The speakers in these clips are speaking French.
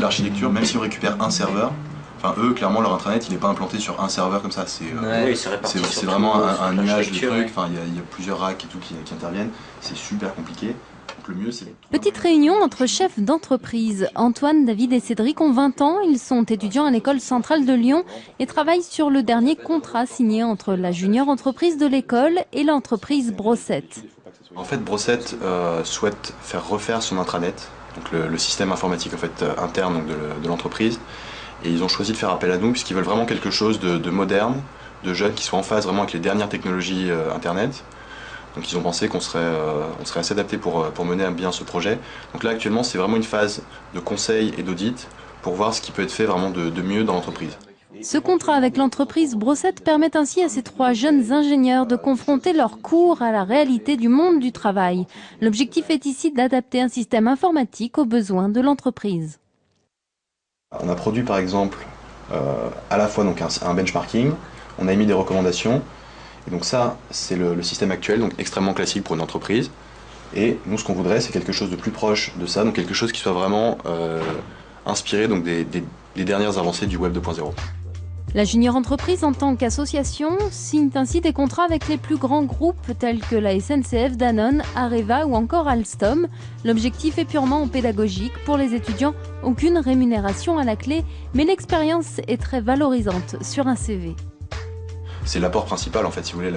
l'architecture, même si on récupère un serveur, enfin eux, clairement, leur intranet, il n'est pas implanté sur un serveur comme ça. C'est vraiment un nuage de trucs. Enfin, il y a plusieurs racks et tout qui interviennent. C'est super compliqué. Donc le mieux, c'est... Petite réunion entre chefs d'entreprise. Antoine, David et Cédric ont 20 ans. Ils sont étudiants à l'école centrale de Lyon et travaillent sur le dernier contrat signé entre la junior entreprise de l'école et l'entreprise Brossette. En fait, Brossette souhaite faire refaire son intranet, donc le système informatique en fait, interne donc de l'entreprise. Et ils ont choisi de faire appel à nous puisqu'ils veulent vraiment quelque chose de moderne, de jeune, qui soit en phase vraiment avec les dernières technologies Internet. Donc ils ont pensé qu'on serait assez adapté pour mener à bien ce projet. Donc là actuellement c'est vraiment une phase de conseil et d'audit pour voir ce qui peut être fait vraiment de mieux dans l'entreprise. Ce contrat avec l'entreprise Brossette permet ainsi à ces 3 jeunes ingénieurs de confronter leurs cours à la réalité du monde du travail. L'objectif est ici d'adapter un système informatique aux besoins de l'entreprise. On a produit par exemple à la fois donc un benchmarking, on a émis des recommandations, et donc ça c'est le système actuel, donc extrêmement classique pour une entreprise. Et nous ce qu'on voudrait c'est quelque chose de plus proche de ça, donc quelque chose qui soit vraiment inspiré donc des dernières avancées du Web 2.0. La junior entreprise en tant qu'association signe ainsi des contrats avec les plus grands groupes tels que la SNCF, Danone, Areva ou encore Alstom. L'objectif est purement pédagogique. Pour les étudiants, aucune rémunération à la clé, mais l'expérience est très valorisante sur un CV. C'est l'apport principal en fait, si vous voulez,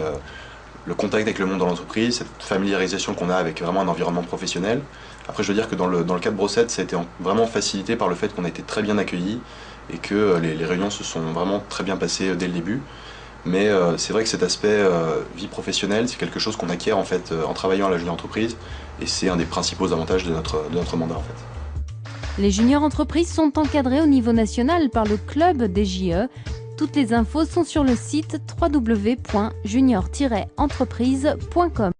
le contact avec le monde dans l'entreprise, cette familiarisation qu'on a avec vraiment un environnement professionnel. Après je veux dire que dans le cas de Brossette, ça a été vraiment facilité par le fait qu'on a été très bien accueillis et que les réunions se sont vraiment très bien passées dès le début. Mais c'est vrai que cet aspect vie professionnelle, c'est quelque chose qu'on acquiert en fait en travaillant à la junior entreprise et c'est un des principaux avantages de notre mandat en fait. Les juniors entreprises sont encadrées au niveau national par le club des JE. Toutes les infos sont sur le site www.junior-entreprise.com.